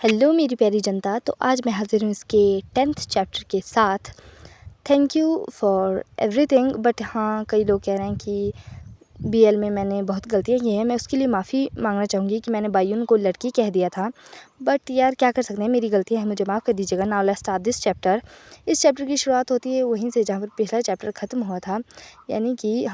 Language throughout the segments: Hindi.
हेलो मेरी प्यारी जनता। तो आज मैं हाज़िर हूँ इसके 10th चैप्टर के साथ। Thank you for everything. But हाँ, कई लोग कह रहे हैं कि बीएल में मैंने बहुत गलतियाँ की हैं। मैं उसके लिए माफ़ी मांगना चाहूँगी कि मैंने बायून को लड़की कह दिया था। बट यार क्या कर सकते हैं, मेरी गलतियाँ हैं, मुझे माफ़ कर दीजिएगा। Now let's start this chapter. इस चैप्टर की शुरुआत होती है वहीं से जहाँ पर पिछला चैप्टर ख़त्म हुआ था, यानी कि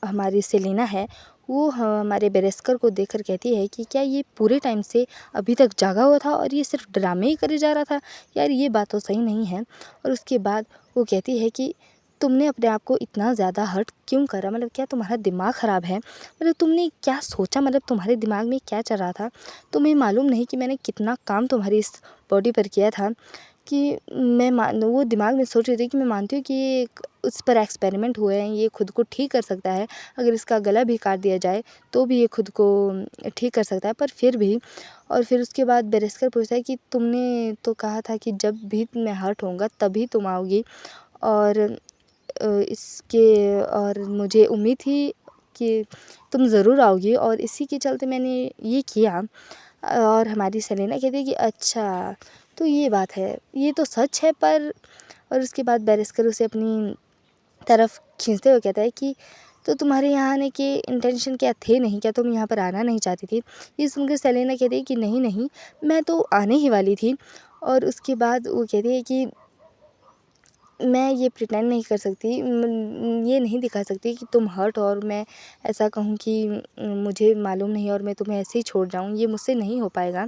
हमारी सेलिना है, वो हमारे बेरेस्कर को देखकर कहती है कि क्या ये पूरे टाइम से अभी तक जागा हुआ था और ये सिर्फ ड्रामे ही करे जा रहा था। यार ये बात तो सही नहीं है। और उसके बाद वो कहती है कि तुमने अपने आप को इतना ज़्यादा हर्ट क्यों करा, मतलब क्या तुम्हारा दिमाग ख़राब है, मतलब तुमने क्या सोचा, मतलब तुम्हारे दिमाग में क्या चल रहा था। तुम्हें मालूम नहीं कि मैंने कितना काम तुम्हारी इस बॉडी पर किया था, कि वो दिमाग में सोच रही थी कि मैं मानती हूँ कि ये एक उस पर एक्सपेरिमेंट हुए हैं, ये खुद को ठीक कर सकता है। अगर इसका गला भी काट दिया जाए तो भी ये खुद को ठीक कर सकता है, पर फिर भी। और फिर उसके बाद बेरेस्कर पूछता है कि तुमने तो कहा था कि जब भी मैं हर्ट होऊंगा तभी तुम आओगी, और और मुझे उम्मीद थी कि तुम ज़रूर आओगी, और इसी के चलते मैंने ये किया। और हमारी सेलेना कहती है कि अच्छा, तो ये बात है, ये तो सच है। पर और उसके बाद बेरेस्कर उसे अपनी तरफ खींचते हुए कहता है कि तो तुम्हारे यहाँ आने के इंटेंशन क्या थे नहीं, क्या तुम यहाँ पर आना नहीं चाहती थी। ये सुनकर सेलेना कहती है कि नहीं नहीं, मैं तो आने ही वाली थी। और उसके बाद वो कहती है कि मैं ये प्रिटेंड नहीं कर सकती, ये नहीं दिखा सकती कि तुम हर्ट हो और मैं ऐसा कहूँ कि मुझे मालूम नहीं और मैं तुम्हें ऐसे ही छोड़ जाऊँ, ये मुझसे नहीं हो पाएगा।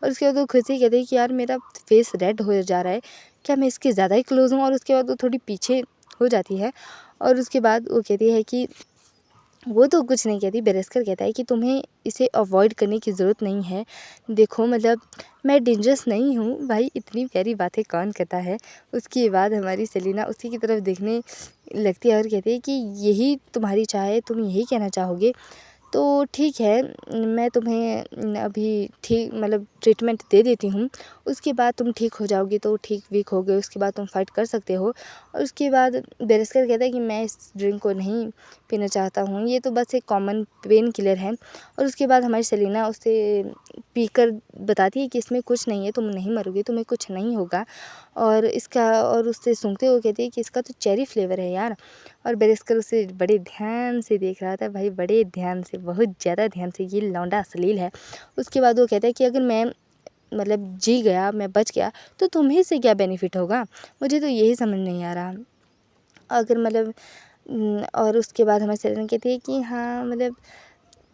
और उसके बाद वो खुद से कहते हैं कि यार मेरा फेस रेड हो जा रहा है, क्या मैं इसके ज़्यादा ही क्लोज़ हूँ। और उसके बाद वो थोड़ी पीछे हो जाती है। और उसके बाद वो कहती है कि वो तो कुछ नहीं कहती। बेरेस्कर कहता है कि तुम्हें इसे अवॉइड करने की ज़रूरत नहीं है। देखो, मतलब मैं डेंजरस नहीं हूँ भाई, इतनी प्यारी बातें कौन कहता है। उसके बाद हमारी सेलिना उसी की तरफ देखने लगती है और कहती है कि यही तुम्हारी चाह है, तुम यही कहना चाहोगे, तो ठीक है, मैं तुम्हें अभी ठीक मतलब ट्रीटमेंट दे देती हूँ। उसके बाद तुम ठीक हो जाओगी, तो ठीक वीक हो गए उसके बाद तुम फाइट कर सकते हो। और उसके बाद बेरेस्कर कहता है कि मैं इस ड्रिंक को नहीं पीना चाहता हूँ, ये तो बस एक कॉमन पेन किलर है। और उसके बाद हमारी सेलिना उसे पीकर बताती है कि इसमें कुछ नहीं है, तुम नहीं मरोगे, तुम्हें कुछ नहीं होगा। और उससे सूंघते हुए कहती है कि इसका तो चेरी फ्लेवर है यार। और बेरेस्कर उसे बड़े ध्यान से देख रहा था भाई, बड़े ध्यान से, बहुत ज़्यादा ध्यान से। ये लौंडा अश्लील है। उसके बाद वो कहता है कि अगर मैं मतलब जी गया, मैं बच गया, तो तुम्हें से क्या बेनिफिट होगा, मुझे तो यही समझ नहीं आ रहा। अगर मतलब और उसके बाद हमारी सहेली कहती है कि हाँ, मतलब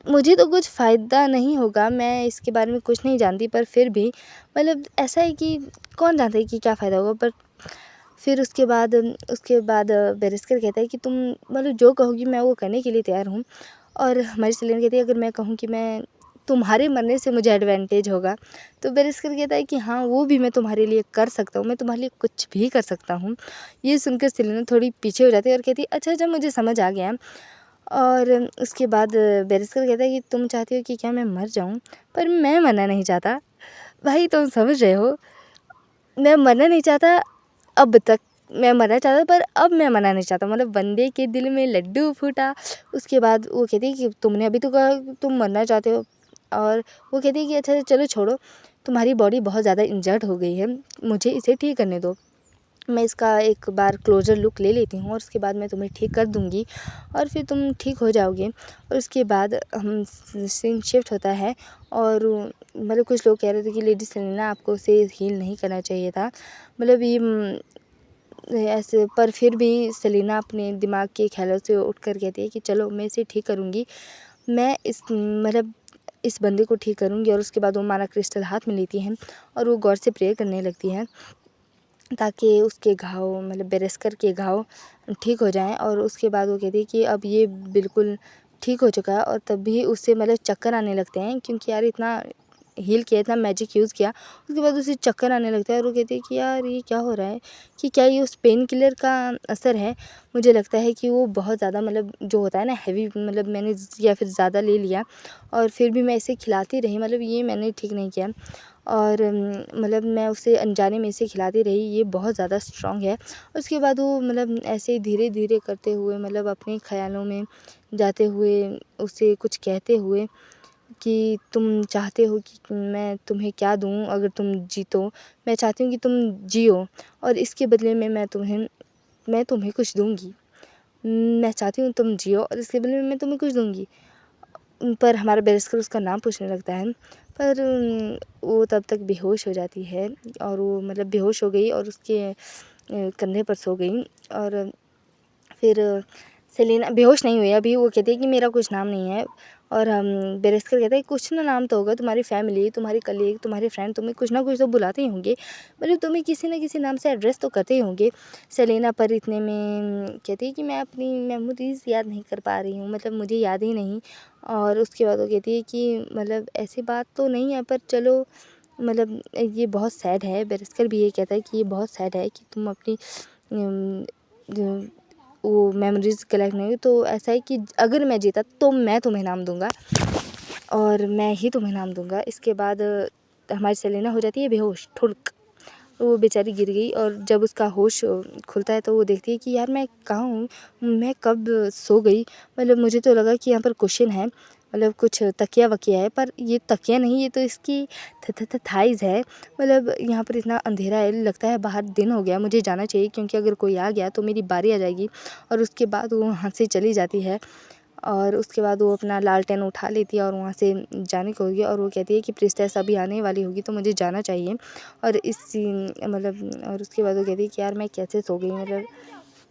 मुझे तो कुछ फ़ायदा नहीं होगा, मैं इसके बारे में कुछ नहीं जानती, पर फिर भी मतलब ऐसा है कि कौन जानता है कि क्या फ़ायदा होगा। पर फिर उसके बाद बेरेस्कर कहता है कि तुम मतलब जो कहोगी मैं वो करने के लिए तैयार हूँ। और हमारी सेलेना कहती है अगर मैं कहूँ कि मैं तुम्हारे मरने से मुझे एडवांटेज होगा, तो बेरेस्कर कहता है कि हाँ, वो भी मैं तुम्हारे लिए कर सकता हूँ, मैं तुम्हारे लिए कुछ भी कर सकता हूँ। ये सुनकर सेलेना थोड़ी पीछे हो जाती है और कहती है अच्छा अच्छा, मुझे समझ आ गया। और उसके बाद बेरेस्कर कहता है कि तुम चाहती हो कि क्या मैं मर जाऊँ, पर मैं मरना नहीं चाहता। भाई तुम समझ रहे हो, मैं मरना नहीं चाहता। अब तक मैं मरना चाहता, पर अब मैं मरना नहीं चाहता, मतलब बंदे के दिल में लड्डू फूटा। उसके बाद वो कहती है कि तुमने अभी तो कहा तुम मरना चाहते हो। और वो कहती है कि अच्छा चलो छोड़ो, तुम्हारी बॉडी बहुत ज़्यादा इंजर्ड हो गई है, मुझे इसे ठीक करने दो, मैं इसका एक बार क्लोज़र लुक ले लेती हूँ और उसके बाद मैं तुम्हें ठीक कर दूँगी और फिर तुम ठीक हो जाओगे। और उसके बाद हम सीन शिफ्ट होता है। और मतलब कुछ लोग कह रहे थे कि लेडी सेलेना आपको उसे हील नहीं करना चाहिए था, मतलब ये ऐसे। पर फिर भी सेलिना अपने दिमाग के ख्यालों से उठ कर कहती है कि चलो मैं इसे ठीक करूँगी, मैं इस बंदे को ठीक करूँगी। और उसके बाद वो माला क्रिस्टल हाथ में लेती हैं और वो गौर से प्रेयर करने लगती हैं ताकि उसके घाव, मतलब बेरेस्कर के घाव ठीक हो जाएं। और उसके बाद वो कहती है कि अब ये बिल्कुल ठीक हो चुका है। और तब भी उससे मतलब चक्कर आने लगते हैं, क्योंकि यार इतना हील किया, इतना मैजिक यूज़ किया, उसके बाद उसे चक्कर आने लगता है। और वो कहती है कि यार ये क्या हो रहा है, कि क्या ये उस पेन किलर का असर है। मुझे लगता है कि वो बहुत ज़्यादा मतलब जो होता है ना हैवी, मतलब मैंने या फिर ज़्यादा ले लिया और फिर भी मैं इसे खिलाती रही, मतलब ये मैंने ठीक नहीं किया। और मतलब मैं उसे अनजाने में इसे खिलाती रही, ये बहुत ज़्यादा स्ट्रॉन्ग है। उसके बाद वो मतलब ऐसे धीरे धीरे करते हुए, मतलब अपने ख़्यालों में जाते हुए, उसे कुछ कहते हुए कि तुम चाहते हो कि मैं तुम्हें क्या दूँ अगर तुम जीतो। मैं चाहती हूँ कि तुम जियो और इसके बदले में मैं तुम्हें कुछ दूँगी। मैं चाहती हूँ तुम जियो और इसके बदले में मैं तुम्हें कुछ दूँगी। पर हमारा बेरेस्कर उसका नाम पूछने लगता है, पर वो तब तक बेहोश हो जाती है और वो मतलब बेहोश हो गई और उसके कंधे पर सो गई। और फिर सेलिना बेहोश नहीं हुई अभी, वो कहती है कि मेरा कुछ नाम नहीं है। और बेरेस्कर कहता है कुछ ना नाम तो होगा, तुम्हारी फैमिली, तुम्हारी कलीग, तुम्हारे फ्रेंड तुम्हें कुछ ना कुछ तो बुलाते ही होंगे, मतलब तुम्हें किसी ना किसी नाम से एड्रेस तो करते ही होंगे। सेलिना पर इतने में कहती है कि मैं अपनी मेमोरीज़ याद नहीं कर पा रही हूँ, मतलब मुझे याद ही नहीं। और उसके बाद वो कहती है कि मतलब ऐसी बात तो नहीं है, पर चलो मतलब ये बहुत सैड है। बेरेस्कर भी ये कहता है कि ये बहुत सैड है कि तुम अपनी वो मेमोरीज़ कलेक्ट नहीं हुई। तो ऐसा है कि अगर मैं जीता तो मैं तुम्हें नाम दूँगा और मैं ही तुम्हें नाम दूँगा। इसके बाद हमारी सेलिना हो जाती है बेहोश, ठुड़क। वो बेचारी गिर गई और जब उसका होश खुलता है तो वो देखती है कि यार मैं कहाँ हूँ? मैं कब सो गई? मतलब मुझे तो लगा कि यहाँ पर कुशन है, मतलब कुछ तकिया-वकिया है, पर ये तकिया नहीं, ये तो इसकी थ थ थ थाइज़ है। मतलब यहाँ पर इतना अंधेरा है, लगता है बाहर दिन हो गया, मुझे जाना चाहिए क्योंकि अगर कोई आ गया तो मेरी बारी आ जाएगी। और उसके बाद वो वहाँ से चली जाती है और उसके बाद वो अपना लालटेन उठा लेती है और वहाँ से जाने को होगी और वो कहती है कि प्रिंसेस अभी आने वाली होगी तो मुझे जाना चाहिए। और मतलब और उसके बाद वो कहती है कि यार मैं कैसे सो गई, मतलब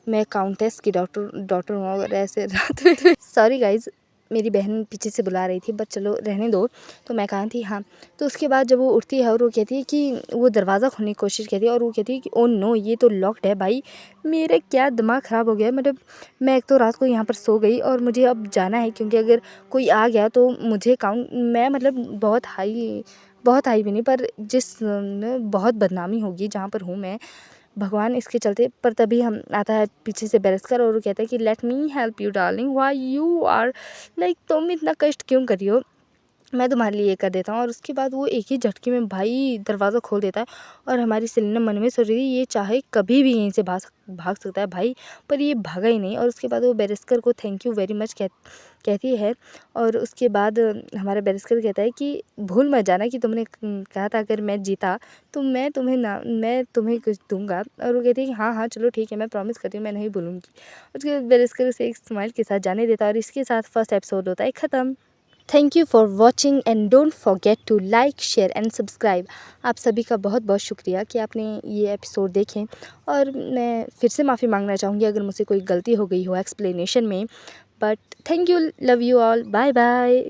मैं काउंटेस की डॉटर हूँ और ऐसे रात में सॉरी गाइज़, मेरी बहन पीछे से बुला रही थी, बट चलो रहने दो। तो मैं कहाँ थी, हाँ। तो उसके बाद जब वो उठती है और वो कहती है कि वो दरवाज़ा खोलने की कोशिश करती है और वो कहती है कि ओह नो, ये तो लॉक्ड है भाई। मेरा क्या दिमाग ख़राब हो गया है, मतलब मैं एक तो रात को यहाँ पर सो गई और मुझे अब जाना है क्योंकि अगर कोई आ गया तो मुझे मैं मतलब बहुत हाई भी नहीं, पर बहुत बदनामी होगी जहाँ पर हूँ मैं, भगवान इसके चलते। पर तभी हम आता है पीछे से बेरेस्कर और वो कहता है कि let me help you darling, why you are like, तुम इतना कष्ट क्यों कर रही हो, मैं तुम्हारे लिए ये कर देता हूँ। और उसके बाद वो एक ही झटके में भाई दरवाज़ा खोल देता है और हमारी सेलिना मन में सोच रही थी ये चाहे कभी भी यहीं से भाग सकता है भाई, पर ये भागा ही नहीं। और उसके बाद वो बेरेस्कर को थैंक यू वेरी मच कहती है। और उसके बाद हमारा बेरेस्कर कहता है कि भूल मत जाना कि तुमने कहा था अगर मैं जीता तो मैं तुम्हें कुछ दूंगा। और वो कहती है कि हाँ हाँ चलो ठीक है, मैं प्रॉमिस करती हूँ मैं नहीं भूलूंगी। उसके बाद बेरेस्कर उसे एक स्माइल के साथ जाने देता है और इसके साथ फर्स्ट एपिसोड होता है ख़त्म। Thank you for watching and don't forget to like share and subscribe. आप सभी का बहुत बहुत शुक्रिया कि आपने ये एपिसोड देखें। और मैं फिर से माफ़ी मांगना चाहूँगी अगर मुझसे कोई गलती हो गई हो एक्सप्लेनेशन में, but thank you, love you all, bye bye.